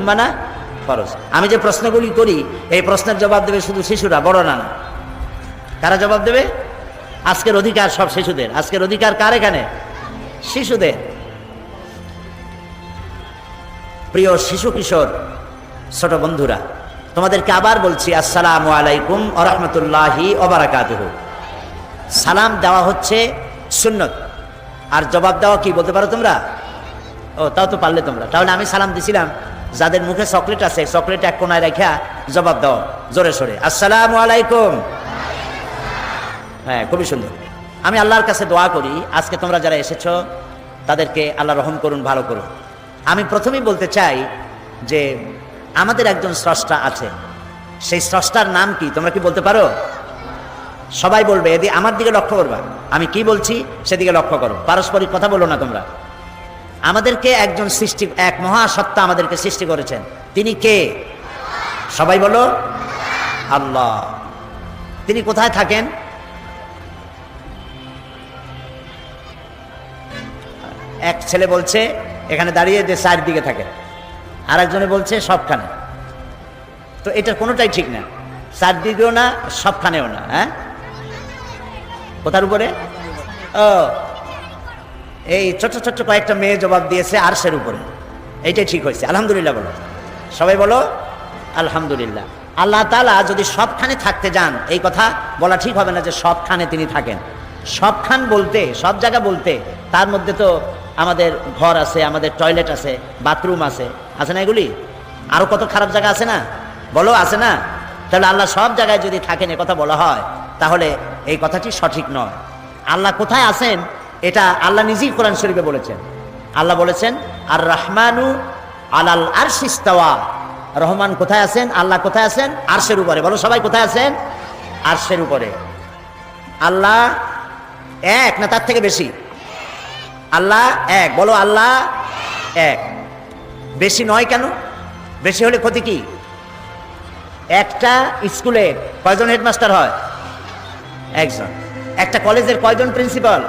মানা ফরজ। আমি যে প্রশ্নগুলি করি এই প্রশ্নের জবাব দেবে শুধু শিশুরা, বড় না। কারা জবাব দেবে? আজকের অধিকার সব শিশুদের। আজকের অধিকার কার এখানে? শিশুদের। প্রিয় শিশু কিশোর ছোট বন্ধুরা, তোমাদেরকে আবার বলছি, আসসালামু আলাইকুম ওয়া রাহমাতুল্লাহি ওয়া বারাকাতুহু। সালাম দেওয়া হচ্ছে সুন্নত, আর জবাব দেওয়া কি বলতে পারো তোমরা? ও, তাও তো পারলে তোমরা। তাহলে আমি সালাম দিছিলাম, যাদের মুখে চকলেট আছে চকলেট এক কোনায় রেখা জবাব দাও জোরে সোরে, আসসালামু আলাইকুম। হ্যাঁ, খুবই সুন্দর। আমি আল্লাহর কাছে দোয়া করি আজকে তোমরা যারা এসেছো তাদেরকে আল্লাহ রহম করুন, ভালো করুন। আমি প্রথমেই বলতে চাই যে আমাদের একজন স্রষ্টা আছে, সেই স্রষ্টার নাম কি তোমরা কি বলতে পারো? সবাই বলবে, এদিকে আমার দিকে লক্ষ্য করবা, আমি কি বলছি সেদিকে লক্ষ্য করো, পারস্পরিক কথা বলো না তোমরা। আমাদেরকে একজন সৃষ্টি, এক মহাসত্তা আমাদেরকে সৃষ্টি করেছেন। তিনি কে? সবাই বলো, আল্লাহ। তিনি কোথায় থাকেন? এক ছেলে বলছে এখানে দাঁড়িয়ে যে চারদিকে থাকে, আর একজনে বলছে সবখানে। তো এটা কোনোটাই ঠিক না, চারদিকেও না সবখানেও না। হ্যাঁ, কোথার উপরে? ও, এই ছোট্ট ছোট্ট কয়েকটা মেয়ে জবাব দিয়েছে আরশের উপরে, এইটাই ঠিক হয়েছে। আলহামদুলিল্লাহ বলো, সবাই বলো আলহামদুলিল্লাহ। আল্লাহ তাআলা যদি সবখানে থাকতে যান, এই কথা বলা ঠিক হবে না যে সবখানে তিনি থাকেন। সবখান বলতে, সব জায়গা বলতে, তার মধ্যে তো আমাদের ঘর আছে, আমাদের টয়লেট আছে, বাথরুম আছে, আছে না? এগুলি আরো কত খারাপ জায়গা আছে না? বলো, আছে না? তাহলে আল্লাহ সব জায়গায় যদি থাকেন এ কথা বলা হয়, তাহলে এই কথাটি সঠিক নয়। আল্লাহ কোথায় আছেন এটা আল্লাহ নিজেই কোরআন শরীফে বলেছেন। আল্লাহ বলেছেন, আর রহমানু আলাল আরশি ইস্তাওয়া। রহমান কোথায় আছেন? আল্লাহ কোথায় আছেন? আরশের উপরে। বলো সবাই, কোথায় আছেন? আরশের উপরে। আল্লাহ এক না তার থেকে বেশি? আল্লাহ এক। বলো আল্লাহ এক। বেশি নয় কেন? বেশি হলে ক্ষতি কি? একটা স্কুলের কয়জন হেডমাস্টার হয়? একজন। একটা কলেজের কয়জন প্রিন্সিপাল?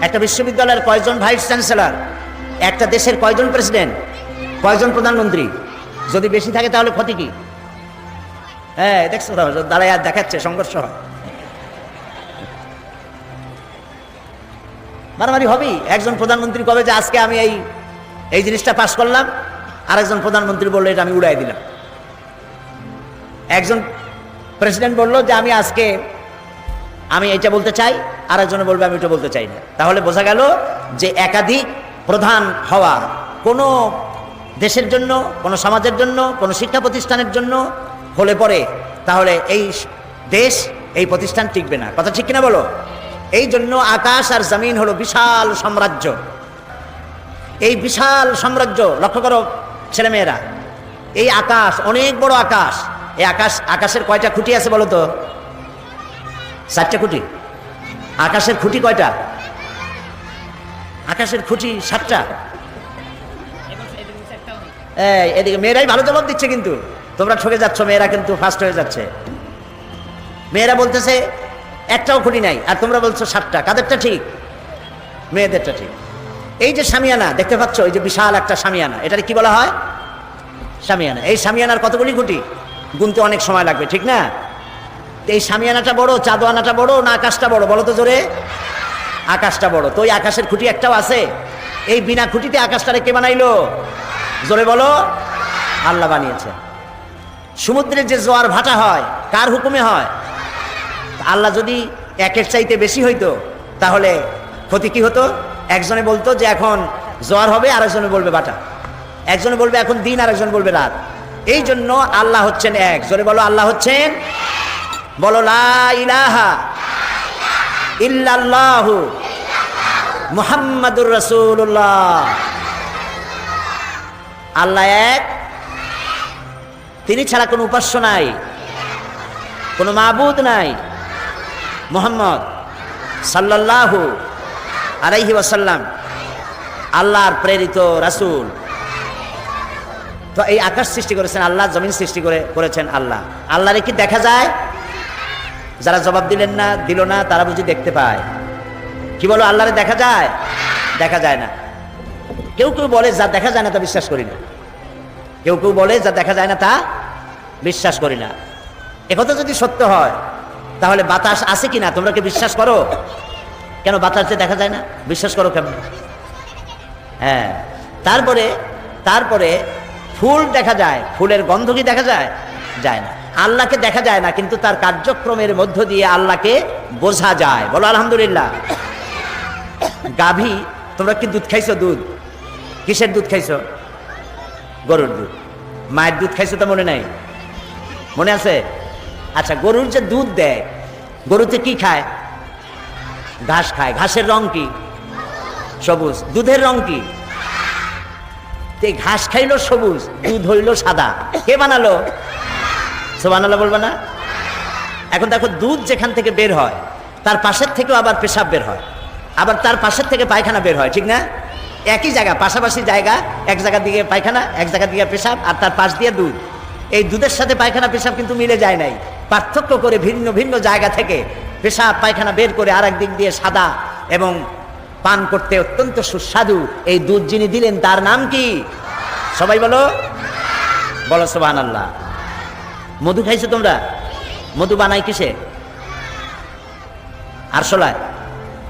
একটা বিশ্ববিদ্যালয়ের কয়জন ভাইস চ্যান্সেলর? একটা দেশের কয়জন প্রেসিডেন্ট? কয়জন প্রধানমন্ত্রী? যদি বেশি থাকে তাহলে ক্ষতি কি? হ্যাঁ, দেখছো দাঁড়ায় আর দেখাচ্ছে, সংঘর্ষ হয়, মারামারি হবেই। একজন প্রধানমন্ত্রী কবে যে আজকে আমি এই জিনিসটা পাশ করলাম, আরেকজন প্রধানমন্ত্রী বললো এটা আমি উড়াই দিলাম। একজন প্রেসিডেন্ট বললো যে আমি এটা বলতে চাই, আরেকজনে বলবে আমি এটা বলতে চাই না। তাহলে বোঝা গেল যে একাধিক প্রধান হওয়া কোনো দেশের জন্য, কোনো সমাজের জন্য, কোনো শিক্ষা প্রতিষ্ঠানের জন্য হলে পরে তাহলে এই দেশ, এই প্রতিষ্ঠান টিকবে না। কথা ঠিক কিনা বলো? এই জন্য আকাশ আর জমিন হলো বিশাল সাম্রাজ্য। এই বিশাল সাম্রাজ্য লক্ষ্য করো ছেলেমেয়েরা, এই আকাশ অনেক বড় আকাশ। এই আকাশের কয়টা খুঁটি আছে বলো তো? 4টে খুঁটি। আকাশের খুঁটি কয়টা? আকাশের খুঁটি 7টা। এদিকে মেয়েরাই ভালো জবাব দিচ্ছে, কিন্তু তোমরা ঠকে যাচ্ছ, মেয়েরা কিন্তু ফার্স্ট হয়ে যাচ্ছে। মেয়েরা বলতেছে একটাও খুঁটি নাই, আর তোমরা বলছো 7টা। কাদেরটা ঠিক? মেয়েদেরটা ঠিক। এই যে শামিয়ানা দেখতে পাচ্ছ, এই যে বিশাল একটা শামিয়ানা, এটার কি বলা হয়? শামিয়ানা। এই শামিয়ানার কতগুলি খুঁটি? গুনতে অনেক সময় লাগবে, ঠিক না? এই শামিয়ানাটা বড়, চাঁদোয়ানাটা বড় না আকাশটা বড়? বলো তো জোরে। আকাশটা বড়। তো ওই আকাশের খুঁটি একটাও আছে? এই বিনা খুঁটিতে আকাশটারে কে বানাইলো? জোরে বলো। আল্লাহ বানিয়েছে। সমুদ্রের যে জোয়ার ভাটা হয় কার হুকুমে হয়? আল্লাহ যদি একের চাইতে বেশি হইতো তাহলে ক্ষতি কি হতো? একজনে বলতো যে এখন জোয়ার হবে, আরেকজনে বলবে ভাটা। একজনে বলবে এখন দিন, আরেকজন বলবে রাত। এই জন্য আল্লাহ হচ্ছেন এক। জোরে বলো, আল্লাহ হচ্ছেন, বলো লা ইলাহা ইল্লাল্লাহু মুহাম্মাদুর রাসূলুল্লাহ। আল্লাহ এক, তিনি ছাড়া কোনো উপাস্য নাই, কোনো মাবুদ নাই। মুহাম্মদ সাল্লাল্লাহু আলাইহি ওয়াসাল্লাম আল্লাহর প্রেরিত রাসূল। তো এই আকাশ সৃষ্টি করেছেন আল্লাহ, জমিন সৃষ্টি করেছেন আল্লাহ। আল্লাহরে কি দেখা যায়? যারা জবাব দিল না তারা বুঝি দেখতে পায়। কি বলো, আল্লাহরে দেখা যায়? দেখা যায় না। কেউ কেউ বলে যা দেখা যায় না তা বিশ্বাস করি না। কেউ কেউ বলে যা দেখা যায় না তা বিশ্বাস করি না। একথা যদি সত্য হয় তাহলে বাতাস আছে কিনা তোমরা কি বিশ্বাস করো? কেন বাতাস যে দেখা যায় না বিশ্বাস করো কেমন? হ্যাঁ, তারপরে ফুল দেখা যায়, ফুলের গন্ধ কি দেখা যায়? যায় না। আল্লাহকে দেখা যায় না, কিন্তু তার কার্যক্রমের মধ্য দিয়ে আল্লাহকে বোঝা যায়। বলো আলহামদুলিল্লাহ। গাভী, তোমরা কি দুধ খাইছো? দুধ কিসের দুধ খাইছো? গরুর দুধ। মায়ের দুধ খাইছো তো মনে নাই? মনে আছে? আচ্ছা, গরুর যে দুধ দেয়, গরুতে কি খায়? ঘাস খায়। ঘাসের রং কি? সবুজ। দুধের রং কি? ঘাস খাইলো সবুজ, দুধ হইল সাদা। কে বানালো? সুবহানাল্লাহ বলবে না? এখন দেখো, দুধ যেখান থেকে বের হয় তার পাশের থেকেও আবার পেশাব বের হয়, আবার তার পাশের থেকে পায়খানা বের হয়, ঠিক না? একই জায়গা, পাশাপাশি জায়গা, এক জায়গা দিকে পায়খানা, এক জায়গা দিকে পেশাব, আর তার পাশ দিয়ে দুধ। এই দুধের সাথে পায়খানা পেশাব কিন্তু মিলে যায় নাই, পার্থক্য করে ভিন্ন ভিন্ন জায়গা থেকে পেশাব পায়খানা বের করে আর এক দিক দিয়ে সাদা এবং পান করতে অত্যন্ত সুস্বাদু এই দুধ যিনি দিলেন তার নাম কি? সবাই বলো, বলো সুবহানাল্লাহ। মধু খাইছো তোমরা? মধু বানাই কিসে? আরশোলায়,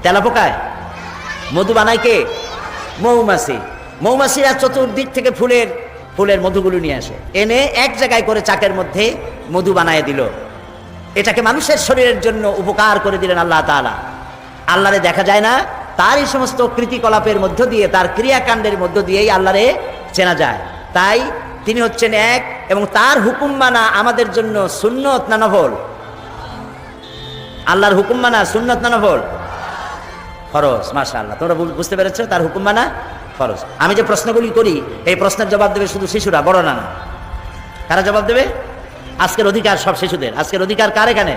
তেলাপোকায়। মধু বানাই কে? মৌমাছি। মৌমাছিরা চতুর্দিক থেকে ফুলের মধুগুলো নিয়ে আসে, এনে এক জায়গায় করে চাকের মধ্যে মধু বানায় দিল। এটাকে মানুষের শরীরের জন্য উপকার করে দিলেন আল্লাহ তাআলা। আল্লাহরে দেখা যায় না, তার এই সমস্ত কৃতিকলাপের মধ্য দিয়ে, তার ক্রিয়াকাণ্ডের মধ্য দিয়েই আল্লাহরে চেনা যায়। তাই তিনি হচ্ছেন এক, এবং তার হুকুম মানা আমাদের জন্য সুন্নত না নফল? আল্লাহর হুকুম মানা সুন্নত না নফল? ফরজ। মাশাআল্লাহ, তোমরা বুঝতে পেরেছো, তার হুকুম মানা ফরজ। আমি যে প্রশ্নগুলি করি এই প্রশ্নের জবাব দেবে শুধু শিশুরা, বড় না। কারা জবাব দেবে? আজকের অধিকার সব শিশুদের। আজকের অধিকার কার এখানে?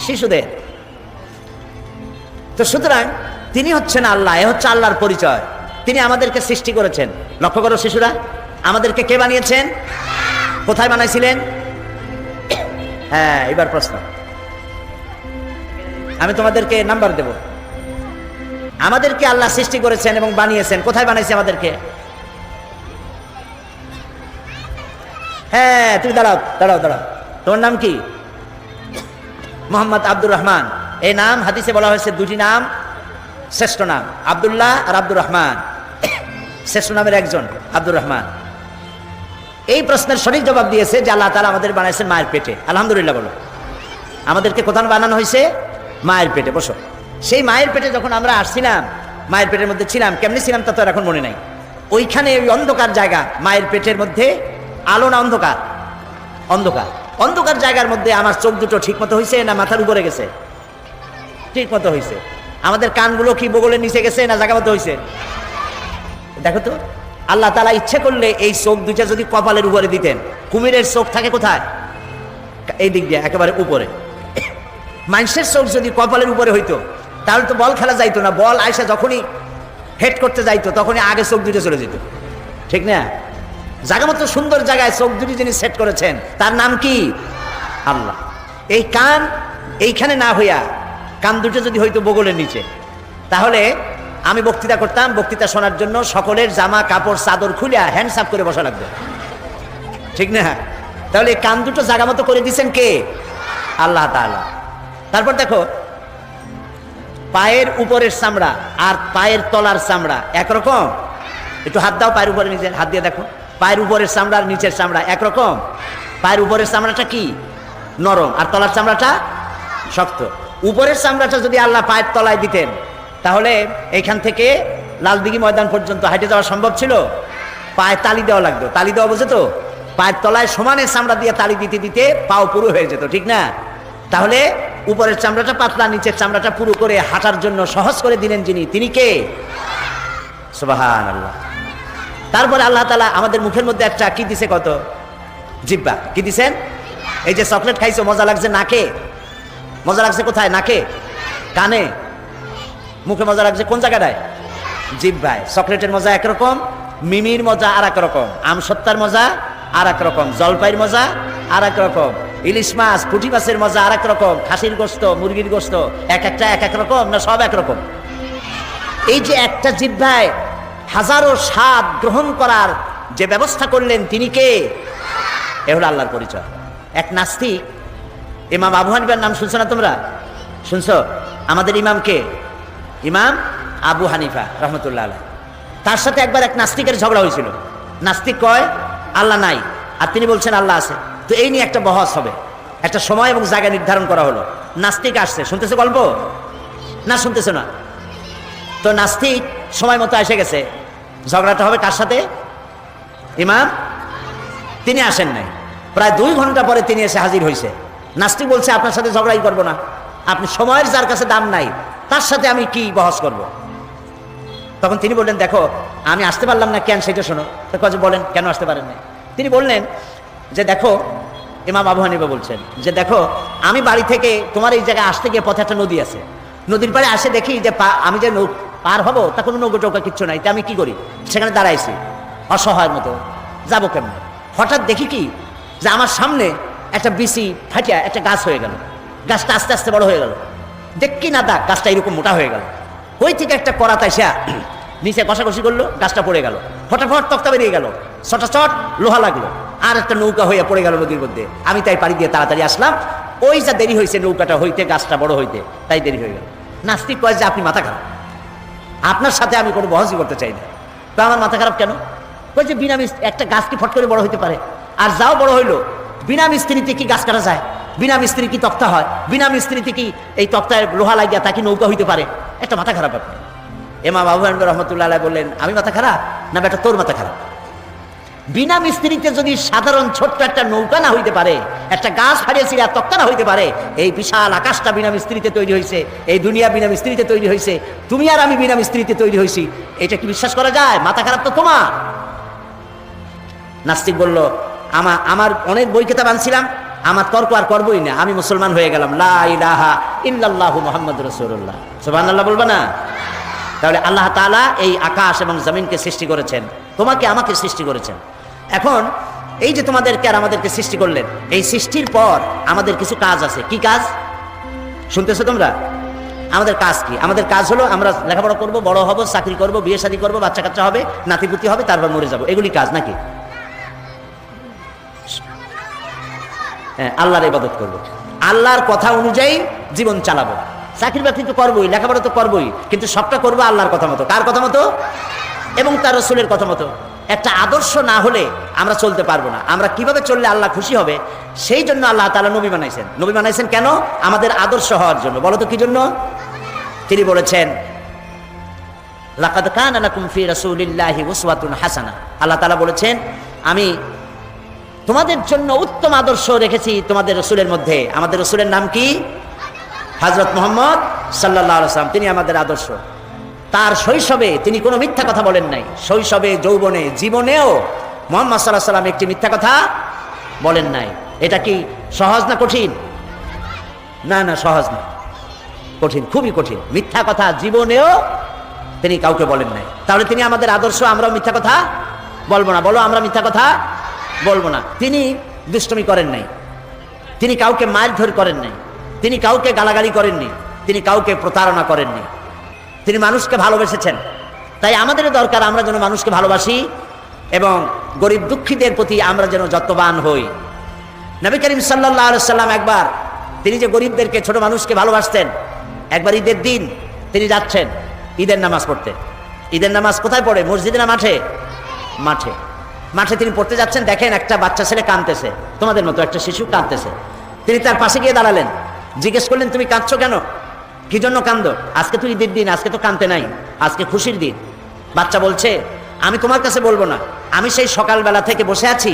শিশুদের। তো সুতরাং তিনি হচ্ছেন আল্লাহ, এ হচ্ছে আল্লাহর পরিচয়। তিনি আমাদেরকে সৃষ্টি করেছেন। লক্ষ্য করো শিশুরা, আমাদেরকে কে বানিয়েছেন? কোথায় বানাইছিলেন? হ্যাঁ, এবার প্রশ্ন আমি তোমাদেরকে নাম্বার দেব। আমাদেরকে আল্লাহ সৃষ্টি করেছেন এবং বানিয়েছেন। কোথায় বানাইছে আমাদেরকে? হ্যাঁ, তুমি দাঁড়াও দাঁড়াও দাঁড়াও। তোমার নাম কি? মোহাম্মদ আব্দুর রহমান। এই নাম হাদিসে বলা হয়েছে দুটি নাম শ্রেষ্ঠ নাম, আব্দুল্লাহ আর আব্দুর রহমান। শ্রেষ্ঠ নামের একজন আব্দুর রহমান। এই প্রশ্নের সঠিক জবাব দিয়েছে যে আল্লাহ তাআলা আমাদের বানাইছেন মায়ের পেটে। আলহামদুলিল্লাহ বলো। আমাদেরকে কোথায় বানানো হয়েছে? মায়ের পেটে। বসো। সেই মায়ের পেটে যখন আমরা আসছিলাম, মায়ের পেটের মধ্যে ছিলাম, কেমনি ছিলাম তা তো আর এখন মনে নাই। ওইখানে ওই অন্ধকার জায়গা, মায়ের পেটের মধ্যে আলো না অন্ধকার? অন্ধকার। অন্ধকার জায়গার মধ্যে আমার চোখ দুটো ঠিক মতো হয়েছে না মাথার উপরে গেছে? ঠিক মতো হয়েছে। আমাদের কানগুলো কি বগলের নিচে গেছে না জায়গা মতো হয়েছে? দেখো তো, আল্লাহ তাআলা ইচ্ছে করলে এই চোখ দুইটা যদি কপালের উপরে দিতেন, কুমিরের চোখ থাকে কোথায়? এই দিক দিয়ে একেবারে উপরে। মানুষের চোখ যদি কপালের উপরে হইতো তাহলে তো বল খেলা যাইতো না। বল আয়সা যখনই হেড করতে যাইতো তখনই আগে চোখ দুটো চলে যেত, ঠিক না? জায়গা মতো সুন্দর জায়গায় চোখ দুটি যিনি সেট করেছেন তার নাম কি? আল্লাহ। এই কান এইখানে না হইয়া কান দুটো যদি হইতো বগলের নিচে, তাহলে আমি বক্তৃতা করতাম, বক্তৃতা শোনার জন্য সকলের জামা কাপড় চাদর খুলিয়া হ্যান্ডস আপ করে বসা লাগবে, ঠিক না? তাহলে এই কান দুটো জায়গা মতো করে দিচ্ছেন কে? আল্লাহ তাআলা। তারপর দেখো, পায়ের উপরের চামড়া আর পায়ের তলার চামড়া একরকম? একটু হাত দাও পায়ের উপরে, নিজের হাত দিয়ে দেখো। পায়ের উপরের চামড়া আর নিচের চামড়া একরকম? পায়ের উপরের চামড়াটা কি? নরম, আর তলার চামড়াটা শক্ত। উপরের চামড়াটা যদি আল্লাহ পায়ের তলায় দিতেন তাহলে এইখান থেকে লালদিঘি ময়দান পর্যন্ত হাঁটে যাওয়া সম্ভব ছিল? পায়ে তালি দেওয়া লাগতো। তালি দেওয়া বোঝে তো? পায়ের তলায় সমানে চামড়া দিয়ে তালি দিতে দিতে পাও পুরো হয়ে যেত, ঠিক না? তাহলে উপরের চামড়াটা পাতলা, নিচের চামড়াটা পুরো করে হাঁটার জন্য সহজ করে দিলেন যিনি, তিনি কে? সুবহানাল্লাহ। তারপরে আল্লাহ তাআলা আমাদের মুখের মধ্যে একটা কি দিছে? কত? জিহ্বা। কি দিছেন? এই যে চকলেট খাইছো, মজা লাগছে নাকে? মজা লাগছে কোথায়? নাকে? কানে? মুখে মজা লাগছে কোন জায়গাটায়? জিহ্বায়। চকলেটের মজা একরকম, মিমির মজা আর এক রকম, আমসত্তার মজা আর এক রকম, জলপাইয়ের মজা আর এক রকম, ইলিশ মাছ পুঁটি মাছের মজা আর এক রকম, খাসির গোস্ত মুরগির গোস্ত এক একটা এক এক রকম, না সব একরকম? এই যে একটা জিহ্বায় হাজারো স্বাদ গ্রহণ করার যে ব্যবস্থা করলেন তিনি কে? এ হলো আল্লাহর পরিচয়। এক নাস্তিক, ইমাম আবু হানিফার নাম শুনছো না তোমরা? শুনছো? আমাদের ইমাম কে? ইমাম আবু হানিফা রহমতুল্লাহ আলাইহি। তার সাথে একবার এক নাস্তিকের ঝগড়া হয়েছিল। নাস্তিক কয় আল্লাহ নাই, আর তিনি বলছেন আল্লাহ আছে। তো এই নিয়ে একটা বহস হবে, একটা সময় এবং জায়গা নির্ধারণ করা হলো। নাস্তিক আসছে, শুনতেছে গল্প না? শুনতেছে না? তো নাস্তিক সময় মতো এসে গেছে। ঝগড়াটা হবে কার সাথে? ইমাম। তিনি আসেন নাই। প্রায় 2 ঘন্টা পরে তিনি এসে হাজির হয়েছে। নাস্তিক বলছে আপনার সাথে ঝগড়াই করব না, আপনি সময়ের যার কাছে দাম নাই তার সাথে আমি কি বহস করব? তখন তিনি বললেন দেখো আমি আসতে পারলাম না কেন সেটা শোনো। তো কাজে বলেন কেন আসতে পারেন না? তিনি বললেন যে দেখো, ইমাম আবু হানিফা বলছেন যে দেখো, আমি বাড়ি থেকে তোমার এই জায়গায় আসতে গিয়ে পথে একটা নদী আছে, নদীর পাড়ে আসে দেখি যে আমি যে পার হব তা কোনো নৌকো টৌকা কিচ্ছু নাই। তা আমি কি করি? সেখানে দাঁড়াইছি অসহায়ের মতো, যাবো কেমন? হঠাৎ দেখি কি যে আমার সামনে একটা বিসি ফাটিয়া একটা গাছ হয়ে গেল। গাছটা আস্তে আস্তে বড় হয়ে গেল, দেখি না দা গাছটা এরকম মোটা হয়ে গেল। ওই থেকে একটা করাত আইসা নিচে কষাকষি করলো, গাছটা পড়ে গেল। ফটাফট তক্তা বেরিয়ে গেল, চটাচট লোহা লাগলো, আর একটা নৌকা হয়ে পড়ে গেল নদীর মধ্যে। আমি তাই পাড়ি দিয়ে তাড়াতাড়ি আসলাম। ওই যা দেরি হয়েছে নৌকাটা হইতে, গাছটা বড় হইতে, তাই দেরি হয়ে গেল। নাস্তিক কয় যে আপনি মাথা খারাপ, আপনার সাথে আমি কোনো বহসই করতে চাই না। তো আমার মাথা খারাপ কেন? কই যে বিনা মিস্ত্রি একটা গাছ কি ফট করে বড় হইতে পারে? আর যাও বড় হইলো, বিনা মিস্ত্রিতে কি গাছ কাটা যায়? বিনা মিস্ত্রি কি তক্তা হয়? বিনা মিস্ত্রিতে কি এই তক্তায় লোহা লাগিয়া তা কি নৌকা হইতে পারে? একটা মাথা খারাপ আপনি। ইমাম আবু হানিফা রহমতুল্লাহ আলাইহি বললেন আমি মাথা খারাপ না বেটা তোর মাথা খারাপ? বিনা মিস্ত্রিতে যদি সাধারণ ছোট্ট একটা নৌকা না হইতে পারে, একটা গাছ হারিয়েছিল আর তক্তা না হইতে পারে, এই বিশাল আকাশটা বিনা মিস্ত্রিতে তৈরি হয়েছে, এই দুনিয়া বিনা মিস্ত্রিতে তৈরি হয়েছে, তুমি আর আমি বিনা মিস্ত্রিতে তৈরি হয়েছি, এটা কি বিশ্বাস করা যায়? মাথা খারাপ তো তোমার। নাস্তিক বলল আমার অনেক বই কিতাব আনছিলাম, আমার তর্ক আর করবই না, আমি মুসলমান হয়ে গেলাম। লা ইলাহা ইল্লাল্লাহু মুহাম্মাদুর রাসূলুল্লাহ। সুবহানাল্লাহ বলবা না? তাহলে আল্লাহ তাআলা এই আকাশ এবং জমিনকে সৃষ্টি করেছেন, তোমাকে আমাকে সৃষ্টি করেছেন। এখন এই যে তোমাদেরকে আর আমাদেরকে সৃষ্টি করলেন, এই সৃষ্টির পর আমাদের কিছু কাজ আছে। কি কাজ শুনতেছো তোমরা? আমাদের কাজ কি? আমাদের কাজ হলো আমরা লেখাপড়া করব, বড় হব, চাকরি করব, বিয়ে শাদী করব, বাচ্চা কাচ্চা হবে, নাতিপুতি হবে, তারপর মরে যাব। এগুলি কাজ নাকি? হ্যাঁ, আল্লাহর ইবাদত করব, আল্লাহর কথা অনুযায়ী জীবন চালাবো। চাকরি বাকরি তো করবোই, লেখাপড়া তো করবোই, কিন্তু সবটা করবো আল্লাহর কথা মতো। কার কথা মতো? এবং তার রাসূলের কথা মতো। একটা আদর্শ না হলে আমরা চলতে পারবো না। আমরা কিভাবে চললে আল্লাহ খুশি হবে, সেই জন্য আল্লাহ তাআলা নবী বানাইছেন। নবী বানাইছেন কেন? আমাদের আদর্শ হওয়ার জন্য। বলো তো কি জন্য? তিনি বলেছেন লাকাদ কানা লাকুম ফি রাসূলিল্লাহি উসওয়াতুন হাসানা। আল্লাহ তাআলা বলেছেন আমি তোমাদের জন্য উত্তম আদর্শ রেখেছি তোমাদের রাসূলের মধ্যে। আমাদের রাসূলের নাম কি? হযরত মুহাম্মদ সাল্লাল্লাহু আলাইহি ওয়াসাল্লাম। তিনি আমাদের আদর্শ। তার শৈশবে তিনি কোনো মিথ্যা কথা বলেন নাই। শৈশবে, যৌবনে, জীবনেও মুহাম্মদ সাল্লাল্লাহু আলাইহি ওয়াসাল্লাম একটি মিথ্যা কথা বলেন নাই। এটা কি সহজ না কঠিন? না না, সহজ না, কঠিন, খুবই কঠিন। মিথ্যা কথা জীবনেও তিনি কাউকে বলেন নাই। তাহলে তিনি আমাদের আদর্শ, আমরাও মিথ্যা কথা বলবো না। বলো আমরা মিথ্যা কথা বলবো না। তিনি দুষ্টুমি করেন নাই, তিনি কাউকে মারধর করেন নাই, তিনি কাউকে গালাগালি করেননি, তিনি কাউকে প্রতারণা করেননি, তিনি মানুষকে ভালোবেসেছেন। তাই আমাদের দরকার আমরা যেন মানুষকে ভালোবাসি এবং গরিব দুঃখীদের প্রতি আমরা যেন যত্নবান হই। নবী করিম সাল্লাল্লাহু আলাইহি সাল্লাম একবার তিনি যে গরিবদেরকে, ছোট মানুষকে ভালোবাসতেন, একবার ঈদের দিন তিনি যাচ্ছেন ঈদের নামাজ পড়তে। ঈদের নামাজ কোথায় পড়ে? মসজিদে না মাঠে? মাঠে। মাঠে তিনি পড়তে যাচ্ছেন, দেখেন একটা বাচ্চা ছেলে কাঁদতেছে, তোমাদের মতো একটা শিশু কাঁদতেছে। তিনি তার পাশে গিয়ে দাঁড়ালেন, জিজ্ঞেস করলেন তুমি কাঁদছো কেন? কি জন্য কান্দো? আজকে তো ঈদের দিন, আজকে তো কাঁদতে নাই, আজকে খুশির দিন। বাচ্চা বলছে আমি তোমার কাছে বলবো না, আমি সেই সকালবেলা থেকে বসে আছি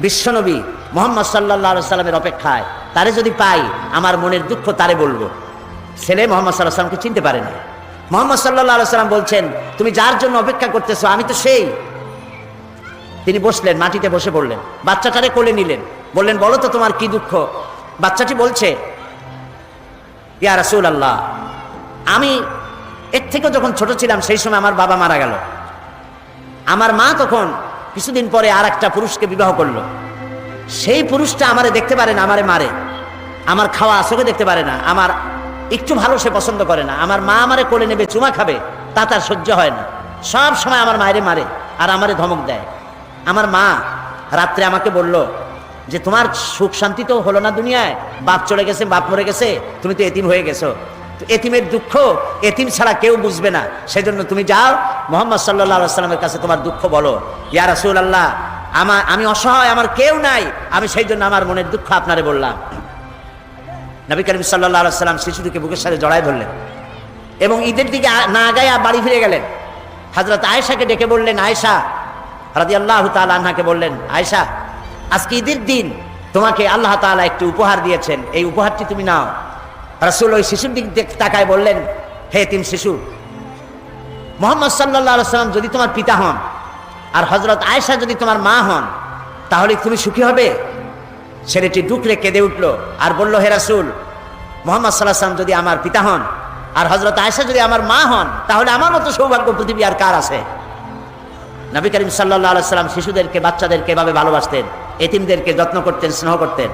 বিশ্বনবী মুহাম্মদ সাল্লাল্লাহু আলাইহি সাল্লামের অপেক্ষায়, তারে যদি পাই আমার মনের দুঃখ তারে বলবো। ছেলে মুহাম্মদ সাল্লাল্লাহু আলাইহি সাল্লামকে চিনতে পারে না। মুহাম্মদ সাল্লাল্লাহু আলাইহি সাল্লাম বলছেন তুমি যার জন্য অপেক্ষা করতেছো আমি তো সেই। তিনি বসলেন, মাটিতে বসে পড়লেন, বাচ্চাটারে কোলে নিলেন, বললেন বলো তো তোমার কি দুঃখ? বাচ্চাটি বলছে ইয়া রাসূলুল্লাহ, আমি এর থেকে যখন ছোট ছিলাম সেই সময় আমার বাবা মারা গেল। আমার মা তখন কিছুদিন পরে আর একটা পুরুষকে বিবাহ করলো। সেই পুরুষটা আমারে দেখতে পারে না, আমারে মারে, আমার খাওয়া চোখে দেখতে পারে না, আমার একটু ভালো সে পছন্দ করে না। আমার মা আমারে কোলে নেবে, চুমা খাবে, তা তার সহ্য হয় না। সব সময় আমার মায়েরে মারে আর আমারে ধমক দেয়। আমার মা রাত্রে আমাকে বলল যে তোমার সুখ শান্তি তো হলো না দুনিয়ায়, বাপ চলে গেছে, বাপ মরে গেছে, তুমি তো এতিম হয়ে গেছো, তো এতিমের দুঃখ এতিম ছাড়া কেউ বুঝবে না, সেজন্য তুমি যাও মুহাম্মদ সাল্লাল্লাহু আলাইহি ওয়াসাল্লামের কাছে তোমার দুঃখ বলো। ইয়া রাসূলুল্লাহ, আমি অসহায়, আমার কেউ নাই, আমি সেই জন্য আমার মনের দুঃখ আপনারে বললাম। নবী করিম সাল্লাল্লাহু আলাইহি ওয়াসাল্লাম শিশুটিকে বুকের সাথে জড়ায় ধরলেন এবং ঈদের দিকে না গায়ে বাড়ি ফিরে গেলেন। হযরত আয়েশাকে ডেকে বললেন, আয়েশা রাদিয়াল্লাহু তাআলা আনহাকে বললেন, আয়েশা, আজকে ঈদের দিন, তোমাকে আল্লাহ তাআলা একটি উপহার দিয়েছেন, এই উপহারটি তুমি নাও। রাসূল ওই শিশুর দিক তাকায় বললেন, হে এতিম শিশু, মুহাম্মদ সাল্লাল্লাহু আলাইহি ওয়াসাল্লাম যদি তোমার পিতা হন আর হযরত আয়েশা যদি তোমার মা হন, তাহলে তুমি সুখী হবে? ছেলেটি ডুকরে কেঁদে উঠল আর বলল, হে রাসূল, মুহাম্মদ সাল্লাল্লাহু আলাইহি ওয়াসাল্লাম যদি আমার পিতা হন আর হযরত আয়েশা যদি আমার মা হন, তাহলে আমার মতো সৌভাগ্য পৃথিবী আর কার আছে? নবী করিম সাল্লাল্লাহু আলাইহি ওয়াসাল্লাম শিশুদেরকে, বাচ্চাদেরকে এভাবে ভালোবাসতেন, এতিমদেরকে যত্ন করতেন, স্নেহ করতেন।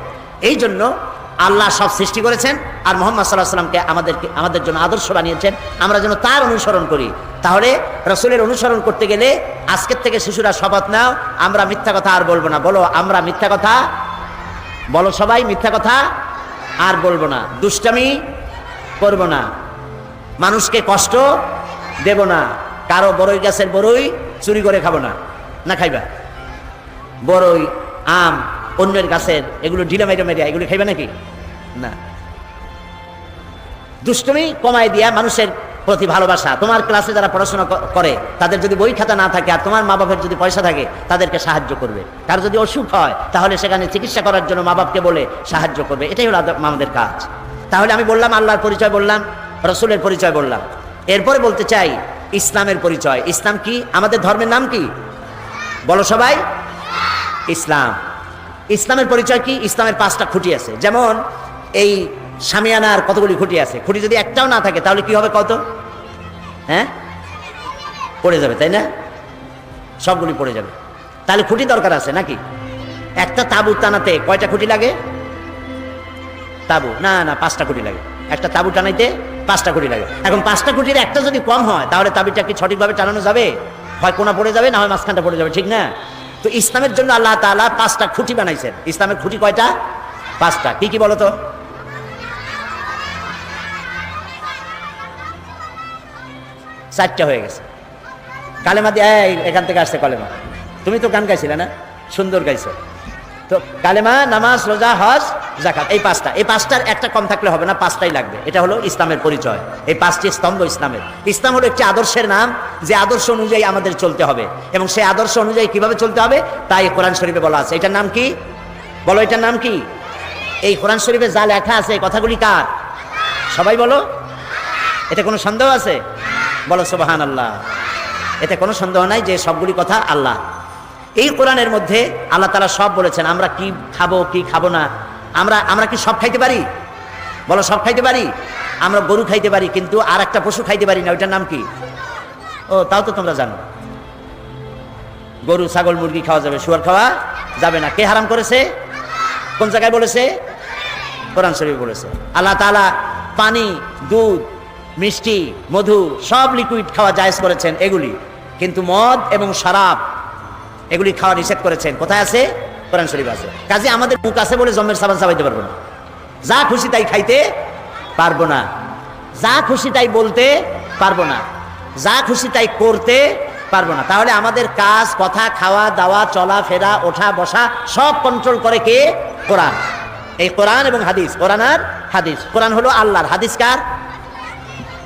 এই জন্য আল্লাহ সব সৃষ্টি করেছেন আর মুহাম্মদ সাল্লাল্লাহু আলাইহি ওয়াসাল্লামকে আমাদের জন্য আদর্শ বানিয়েছেন, আমরা যেন তার অনুসরণ করি। তাহলে রাসূলের অনুসরণ করতে গেলে আজকের থেকে শিশুরা শপথ নাও, আমরা মিথ্যা কথা আর বলবো না। বলো, আমরা মিথ্যা কথা, বলো সবাই, মিথ্যা কথা আর বলবো না, দুষ্টামি করব না, মানুষকে কষ্ট দেব না, কারো বড়ই গাছের বড়ই চুরি করে খাবো না। না খাইবা? বড়ই, আম, অন্যের গাছের এগুলো ঢিলা মেরে মেরে এগুলো খাইবা নাকি? না। দুষ্টুমি কমাই দিয়া মানুষের প্রতি ভালোবাসা। তোমার ক্লাসে যারা পড়াশোনা করে তাদের যদি বই খাতা না থাকে আর তোমার মা বাপের যদি পয়সা থাকে, তাদেরকে সাহায্য করবে। কারো যদি অসুখ হয় তাহলে সেখানে চিকিৎসা করার জন্য মা বাপকে বলে সাহায্য করবে। এটাই হলো আমাদের কাজ। তাহলে আমি বললাম আল্লাহর পরিচয় বললাম, রসুলের পরিচয় বললাম, এরপরে বলতে চাই ইসলামের পরিচয়। ইসলাম কি? আমাদের ধর্মের নাম কি? বলো সবাই, ইসলাম। ইসলামের পরিচয় কি? ইসলামের 5টা খুঁটি আছে। যেমন এই শামিয়ানার কতগুলি খুঁটি আছে, খুঁটি যদি একটাও না থাকে তাহলে কি হবে কত? হ্যাঁ, পড়ে যাবে, তাই না? সবগুলি পড়ে যাবে। তাহলে খুঁটি দরকার আছে নাকি? একটা তাবু টানাতে কয়টা খুঁটি লাগে? তাবু না, 5টা খুঁটি লাগে। একটা তাবু টানাইতে 5টা খুঁটি লাগে। এখন 5টা খুঁটির একটা যদি কম হয় তাহলে তাবিটা কি সঠিকভাবে টানানো যাবে? হয় কোনা পড়ে যাবে, না হয় মাঝখানটা পড়ে যাবে, ঠিক না? তো ইসলামের জন্য আল্লাহ তাআলা 5টা খুঁটি বানাইছেন। ইসলামের খুঁটি কয়টা? 5টা। কি কি বলো তো? চারটা হয়ে গেছে। কালেমা দিয়ে এখান থেকে আসছে কলেমা। তুমি তো গান গাইছিলে না? সুন্দর গাইছো। তো কালেমা, নামাজ, রোজা, হজ, যাকাত, এই 5টা। এই 5টার একটা কম থাকলে হবে না, 5টাই লাগবে। এটা হলো ইসলামের পরিচয়। এই 5টি স্তম্ভ ইসলামের। ইসলাম হলো একটি আদর্শের নাম, যে আদর্শ অনুযায়ী আমাদের চলতে হবে এবং সেই আদর্শ অনুযায়ী কিভাবে চলতে হবে তাই কোরআন শরীফে বলা আছে। এটার নাম কি? বলো, এটার নাম কি? এই কোরআন শরীফে যা লেখা আছে এই কথাগুলি কার? সবাই বলো। এতে কোনো সন্দেহ আছে? বলো সুবহানাল্লাহ। এতে কোনো সন্দেহ নাই যে সবগুলি কথা আল্লাহ। এই কোরআনের মধ্যে আল্লাহ তাআলা সব বলেছেন। আমরা কি খাবো, কি খাবো না, আমরা কি সব খাইতে পারি? বলো, সব খাইতে পারি? আমরা গরু খাইতে পারি কিন্তু আর একটা পশু খাইতে পারি না, ওইটার নাম কি? ও, তাও তো তোমরা জানো। গরু, ছাগল, মুরগি খাওয়া যাবে, শুয়োর খাওয়া যাবে না। কে হারাম করেছে? কোন জায়গায় বলেছে? কোরআন শরীফ বলেছে। আল্লাহ তাআলা পানি, দুধ, মিষ্টি, মধু সব লিকুইড খাওয়া জায়েজ করেছেন এগুলি, কিন্তু মদ এবং শরাব এগুলি খাওয়া নিষেধ করেছেন। কোথায় আছে? কোরআন শরীফ আছে। কাজে আমাদের মুখ আছে বলে জন্মের সাবান চাবাইতে পারবো না, যা খুশি তাই খাইতে পারবো না, যা খুশি তাই বলতে পারবো না, যা খুশি তাই করতে পারবো না। তাহলে আমাদের কাজ, কথা, খাওয়া দাওয়া, চলা ফেরা, ওঠা বসা সব কন্ট্রোল করে কে? কোরআন। এই কোরআন এবং হাদিস। কোরআন আর হাদিস। কোরআন হলো আল্লাহর, হাদিস কার?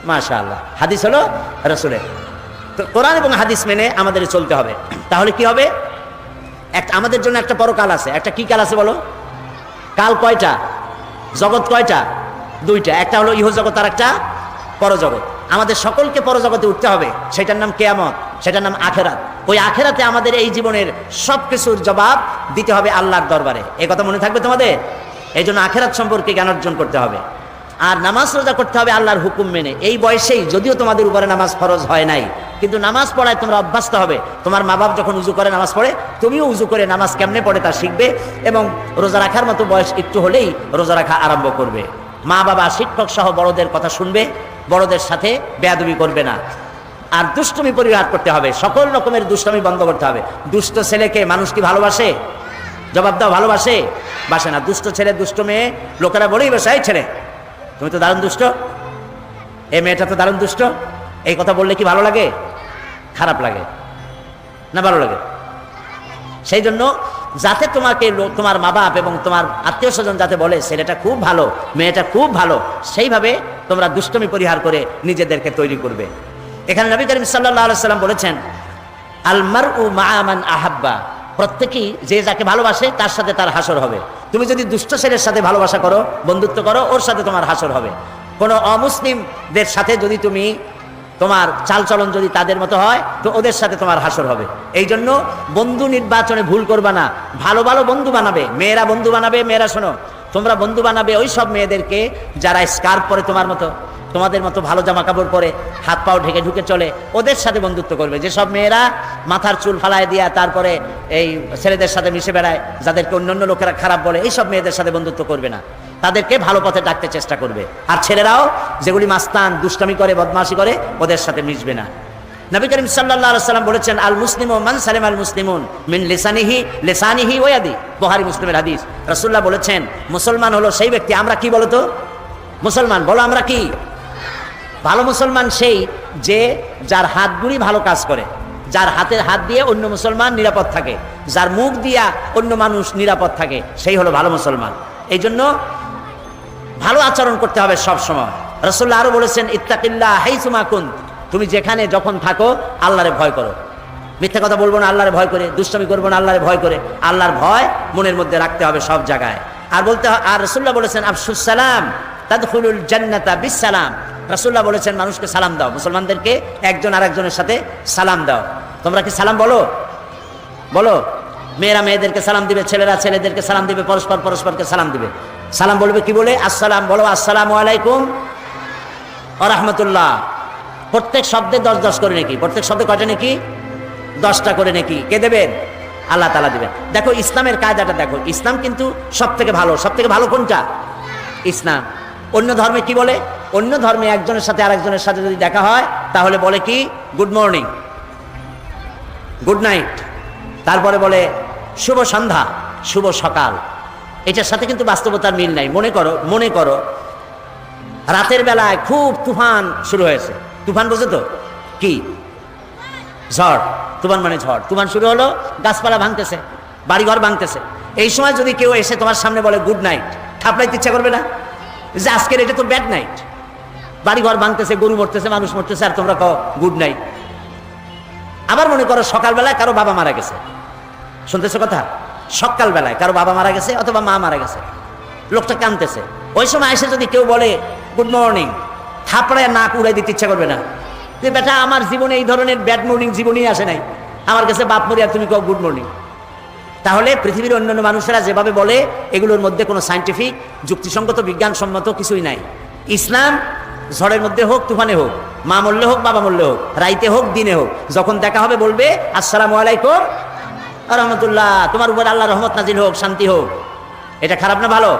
মাশাআল্লাহ। হাদিস হলো রাসূলের। তো কোরআন এবং হাদিস মেনে আমাদের চলতে হবে। তাহলে কি হবে? আমাদের জন্য একটা পরকাল আছে। একটা কি কাল আছে বলো? কাল কয়টা? জগৎ কয়টা? 2টা। একটা হলো ইহ জগৎ আর একটা পরজগৎ। আমাদের সকলকে পরজগতে উঠতে হবে, সেটার নাম কিয়ামত, সেটার নাম আখেরাত। ওই আখেরাতে আমাদের এই জীবনের সব কিছুর জবাব দিতে হবে আল্লাহর দরবারে। এই কথা মনে থাকবে তোমাদের? এই জন্য আখেরাত সম্পর্কে জ্ঞান অর্জন করতে হবে। আর নামাজ রোজা করতে হবে আল্লাহর হুকুম মেনে। এই বয়সেই, যদিও তোমাদের উপরে নামাজ ফরজ হয় নাই, কিন্তু নামাজ পড়ায় তোমরা অভ্যস্ত হবে। তোমার মা বাপ যখন উজু করে নামাজ পড়ে, তুমিও উজু করে নামাজ কেমনে পড়ে তা শিখবে এবং রোজা রাখার মতো বয়স একটু হলেই রোজা রাখা আরম্ভ করবে। মা বাবা, শিক্ষক সহ বড়দের কথা শুনবে, বড়দের সাথে বেয়াদবি করবে না। আর দুষ্টুমি পরিহার করতে হবে, সকল রকমের দুষ্টুমি বন্ধ করতে হবে। দুষ্ট ছেলেকে মানুষ কি ভালোবাসে? জবাব দাও, ভালোবাসে? বাসে না। দুষ্ট ছেলে দুষ্ট মেয়ে লোকেরা বলেই বসে, এই ছেলে তুমি তো দারুণ দুষ্ট, এই মেয়েটা তো দারুণ দুষ্ট, এই কথা বললে কি ভালো লাগে? খারাপ লাগে না ভালো লাগে? সেই জন্য যাতে তোমাকে তোমার মা বাপ এবং তোমার আত্মীয় স্বজন যাতে বলে ছেলেটা খুব ভালো, মেয়েটা খুব ভালো, সেইভাবে তোমরা দুষ্টমি পরিহার করে নিজেদেরকে তৈরি করবে। এখানে নবী করিম সাল্লাল্লাহু আলাইহি সাল্লাম বলেছেন, আল মারউ মা'a মান আহাব্বা, প্রত্যেকেই যে যাকে ভালোবাসে তার সাথে তার হাসর হবে। তুমি যদি দুষ্ট ছেলের সাথে ভালোবাসা করো, বন্ধুত্ব করো, ওর সাথে তোমার হাসর হবে। কোনো অমুসলিমদের সাথে যদি তুমি তোমার চালচলন যদি তাদের মতো হয়, তো ওদের সাথে তোমার হাসর হবে। এই জন্য বন্ধু নির্বাচনে ভুল করবা না, ভালো ভালো বন্ধু বানাবে। মেয়েরা বন্ধু বানাবে, মেয়েরা শোনো, তোমরা বন্ধু বানাবে ওই সব মেয়েদেরকে যারা স্কার্ফ পরে তোমার মতো, তোমাদের মতো ভালো জামা কাপড় পরে, হাত পাও ঢেকে ঢুকে চলে, ওদের সাথে বন্ধুত্ব করবে। যেসব মেয়েরা মাথার চুল ফালায় দিয়া তারপরে এই ছেলেদের সাথে মিশে বেড়ায়, যাদেরকে অন্যান্য লোকেরা খারাপ বলে, এইসব মেয়েদের সাথে বন্ধুত্ব করবে না, তাদেরকে ভালো পথে ডাকতে চেষ্টা করবে। আর ছেলেরাও যেগুলি মাস্তান দুষ্টামি করে, বদমাশি করে, ওদের সাথে মিশবে না। নবী করিম সাল্লাল্লাহু আলাইহি সাল্লাম বলেছেন, আল মুসলিমু মান সালিমা আল মুসলিমুন মিন লিসানিহি ওয়া ইয়াদি, বুখারী মুসলিমের হাদিস। রাসূলুল্লাহ বলেছেন, মুসলমান হলো সেই ব্যক্তি, আমরা কি বলো তো মুসলমান, বলো আমরা কি? ভালো মুসলমান সেই যে যার হাতগুলি ভালো কাজ করে, যার হাতের হাত দিয়ে অন্য মুসলমান নিরাপদ থাকে, যার মুখ দিয়া অন্য মানুষ নিরাপদ থাকে, সেই হলো ভালো মুসলমান। এই জন্য ভালো আচরণ করতে হবে সব সময়। রাসূলুল্লাহ আরো বলেছেন, ইত্তাকিল্লাহ হাইসুমা কুন্ত, তুমি যেখানে যখন থাকো আল্লাহরে ভয় করো। মিথ্যা কথা বলবো না আল্লাহরে ভয় করে, দুষ্টামি করবো না আল্লাহরে ভয় করে, আল্লাহর ভয় মনের মধ্যে রাখতে হবে সব জায়গায়। আর বলতে, আর রাসূলুল্লাহ বলেছেন, আফশুস সালাম তাদখুলুল জান্নাতা বিসসালাম, রাসূলুল্লাহ বলেছেন মানুষকে সালাম দাও, মুসলমানদেরকে একজন আরেকজনের সাথে সালাম দাও। তোমরা কি সালাম বলো? বলো। মেয়েরা মেয়েদেরকে সালাম দিবে, ছেলেরা ছেলেদেরকে সালাম দিবে, পরস্পর পরস্পরকে সালাম দিবে। সালাম বলবে কি বলে? আসসালাম বলো, আসসালামু আলাইকুম ওয়া রাহমাতুল্লাহ। প্রত্যেক শব্দে 10 করে নাকি, প্রত্যেক শব্দে কয়টা নাকি? 10টা করে নাকি। কে দেবেন? আল্লাহ তাআলা দিবেন। দেখো ইসলামের কায়দাটা দেখো, ইসলাম কিন্তু সব থেকে ভালো। সব থেকে ভালো কোনটা? ইসলাম। অন্য ধর্মে কি বলে? অন্য ধর্মে একজনের সাথে আরেকজনের সাথে যদি দেখা হয় তাহলে বলে কি? গুড মর্নিং, গুড নাইট, তারপরে বলে শুভ সন্ধ্যা, শুভ সকাল। এটার সাথে কিন্তু বাস্তবতার মিল নাই। মনে করো রাতের বেলায় খুব তুফান শুরু হয়েছে। তুফান বোঝো তো কি? ঝড়। তুফান মানে ঝড়। তুফান শুরু হলো, গাছপালা ভাঙতেছে, বাড়িঘর ভাঙতেছে। এই সময় যদি কেউ এসে তোমার সামনে বলে গুড নাইট, থাপড়াইতে ইচ্ছা করবে না যে আজকের এটা তো ব্যাড নাইট, বাড়িঘর ভাঙতেছে, গরু মরতেছে, মানুষ মরতেছে, আর তোমরা কও গুড নাইট। আবার মনে করো সকালবেলায় কারো বাবা মারা গেছে, শুনতেছো কথা? সকালবেলায় কারো বাবা মারা গেছে অথবা মা মারা গেছে, লোকটা কাঁদতেছে। ওই সময় এসে যদি কেউ বলে গুড মর্নিং, থাপড়ায় নাক উড়াই দিতে ইচ্ছা করবে না যে বেটা আমার জীবনে এই ধরনের ব্যাড মর্নিং জীবনেই আসে নাই, আমার কাছে বাপ মরি আর তুমি কও গুড মর্নিং। তাহলে পৃথিবীর অন্যান্য মানুষেরা যেভাবে বলে এগুলোর মধ্যে কোনো সায়েন্টিফিক যুক্তিসঙ্গত বিজ্ঞানসম্মত কিছুই নাই। ইসলাম ঝড়ের মধ্যে হোক, তুফানে হোক, মা মরলে হোক, বাবা মরলে হোক, রাইতে হোক, দিনে হোক, যখন দেখা হবে বলবে আসসালামু আলাইকুম ওয়া রাহমাতুল্লাহ, তোমার উপর আল্লাহর রহমত নাজিল হোক, শান্তি হোক। এটা খারাপ না ভালো?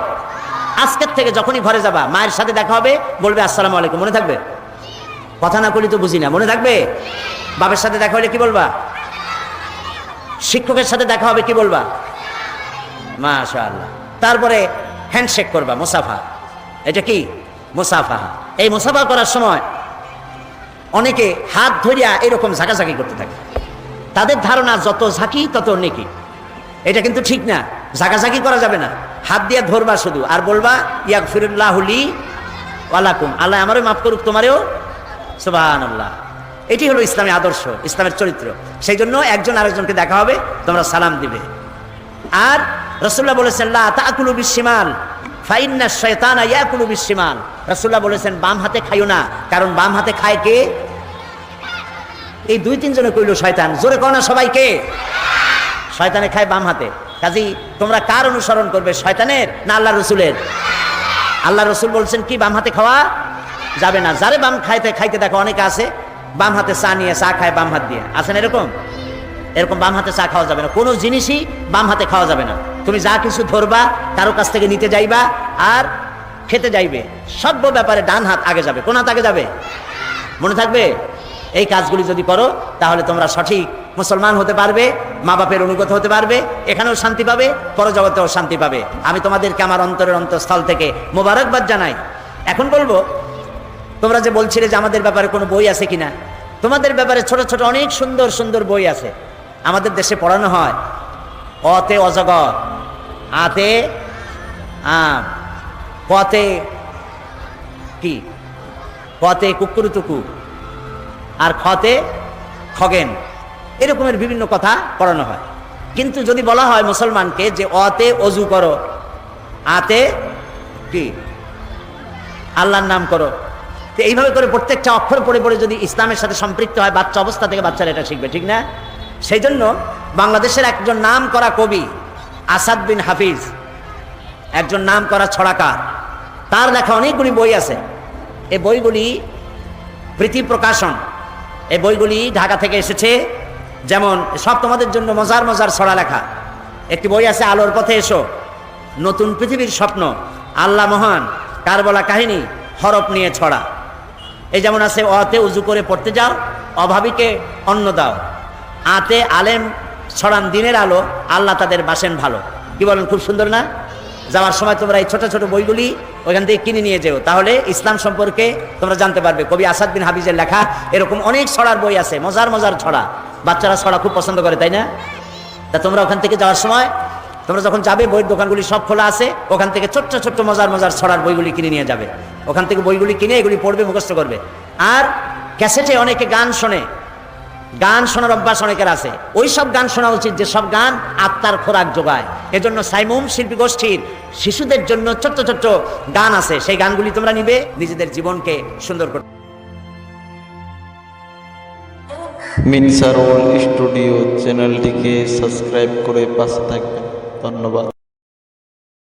আজকের থেকে যখনই ঘরে যাবা মায়ের সাথে দেখা হবে বলবে আসসালামু আলাইকুম, মনে থাকবে? কথা না করলে তো বুঝি না, মনে থাকবে? বাবার সাথে দেখা হলে কি বলবা? শিক্ষকের সাথে দেখা হবে কি বলবা? মাশাআল্লাহ। তারপরে হ্যান্ডশেক করবা, মুসাফা। এটা কি? মুসাফা। এই মুসাফা করার সময় অনেকে হাত ধরিয়া এরকম ঝাঁকাঝাঁকি করতে থাকে, তাদের ধারণা যত ঝাঁকি তত নেকি। এটা কিন্তু ঠিক না, ঝাঁকাঝাঁকি করা যাবে না। হাত দিয়ে ধরবা শুধু, আর বলবা ইয়াগফিরুল্লাহু লি ওয়া লাকুম, আল্লাহ আমারও মাফ করুক, তোমারও। সুবহানাল্লাহ। এটি হলো ইসলামের আদর্শ, ইসলামের চরিত্র। সেই জন্য একজন আরেকজনকে দেখা হবে তোমরা সালাম দিবে। আর রাসূলুল্লাহ বলেছেন লা তাকুলু বিশিমাল ফাইন্না শাইতানা ইয়াকুলু বিশিমাল, রাসূলুল্লাহ বলেছেন বাম হাতে খাইও না, কারণ বাম হাতে খায় কে? এই 2-3 জনে কইলো শয়তান, জোরে কও না সবাইকে। শয়তানে খায় বাম হাতে। কাজী তোমরা কার অনুসরণ করবে, শয়তানের না আল্লাহ রসুলের? আল্লাহ রসুল বলছেন কি বাম হাতে খাওয়া যাবে না। যারে বাম খাইতে দেখো অনেকে আছে বাম হাতে চা নিয়ে চা খায় বাম হাত দিয়ে, আছেন এরকম? এরকম বাম হাতে চা খাওয়া যাবে না, কোনো জিনিসই বাম হাতে খাওয়া যাবে না। তুমি যা কিছু ধরবা কারো কাছ থেকে নিতে যাইবা আর খেতে যাইবে, সব ব্যাপারে ডান হাত আগে যাবে। কোন হাত আগে যাবে? মনে থাকবে? এই কাজগুলি যদি করো তাহলে তোমরা সঠিক মুসলমান হতে পারবে, মা বাপের অনুগত হতে পারবে, এখানেও শান্তি পাবে, পরজগতেও শান্তি পাবে। আমি তোমাদেরকে আমার অন্তরের অন্তঃস্থল থেকে মোবারকবাদ জানাই। এখন বলবো, তোমরা যে বলছিলে যে আমাদের ব্যাপারে কোনো বই আছে কিনা, তোমাদের ব্যাপারে ছোট ছোট অনেক সুন্দর সুন্দর বই আছে। আমাদের দেশে পড়ানো হয় অতে অজগর, আতে আম, কতে কি, কতে কুকুরুতুকু, আর খতে খগেন, এরকমের বিভিন্ন কথা পড়ানো হয়। কিন্তু যদি বলা হয় মুসলমানকে যে অতে অজু করো, আতে কি আল্লাহর নাম করো, তো এইভাবে করে প্রত্যেকটা অক্ষর পড়ে পড়ে যদি ইসলামের সাথে সম্পৃক্ত হয়, বাচ্চা অবস্থা থেকে বাচ্চারা এটা শিখবে, ঠিক না? সেই জন্য বাংলাদেশের একজন নাম করা কবি আসাদ বিন হাফিজ, একজন নাম করা ছড়াকার, তার লেখা অনেকগুলি বই আছে। এই বইগুলি প্রীতি প্রকাশন, এই বইগুলি ঢাকা থেকে এসেছে। যেমন সব তোমাদের জন্য মজার মজার ছড়া লেখা। একটি বই আছে আলোর পথে এসো, নতুন পৃথিবীর স্বপ্ন, আল্লাহ মহান, কারবলা কাহিনী, হরফ নিয়ে ছড়া। এই যেমন আছে অতে উজু করে পড়তে যাও, অভাবীকে অন্ন দাও, আতে আলেম ছড়ান দিনের আলো, আল্লাহ তাদের বাসেন ভালো। কি বলেন, খুব সুন্দর না? যাওয়ার সময় তোমরা এই ছোট ছোট বইগুলি ওইখান থেকে কিনে নিয়ে যেও, তাহলে ইসলাম সম্পর্কে তোমরা জানতে পারবে। কবি আসাদ বিন হাফিজের লেখা এরকম অনেক ছড়ার বই আছে, মজার মজার ছড়া। বাচ্চারা ছড়া খুব পছন্দ করে, তাই না? তা তোমরা ওখান থেকে যাওয়ার সময়, তোমরা যখন যাবে, বইয়ের দোকানগুলি সব খোলা আছে, ওখান থেকে ছোট্ট ছোট্ট মজার মজার ছড়ার বইগুলি কিনে নিয়ে যাবে। ওখান থেকে বইগুলি কিনে এগুলি পড়বে, মুখস্থ করবে। আর ক্যাসেটে অনেকে গান শোনে, গান শোনার অভ্যাস অনেকের আছে। ওই সব গান শোনা উচিত যে সব গান আত্মার খোরাক যোগায়। এজন্য সাইমুম শিল্পী গোষ্ঠীর শিশুদের জন্য ছোট্ট ছোট্ট গান আছে, সেই গানগুলি তোমরা নিবে, নিজেদের জীবনকে সুন্দর করবে। মিনসারওয়াল স্টুডিও চ্যানেলটিকে সাবস্ক্রাইব করে পাশে থাকবেন। ধন্যবাদ।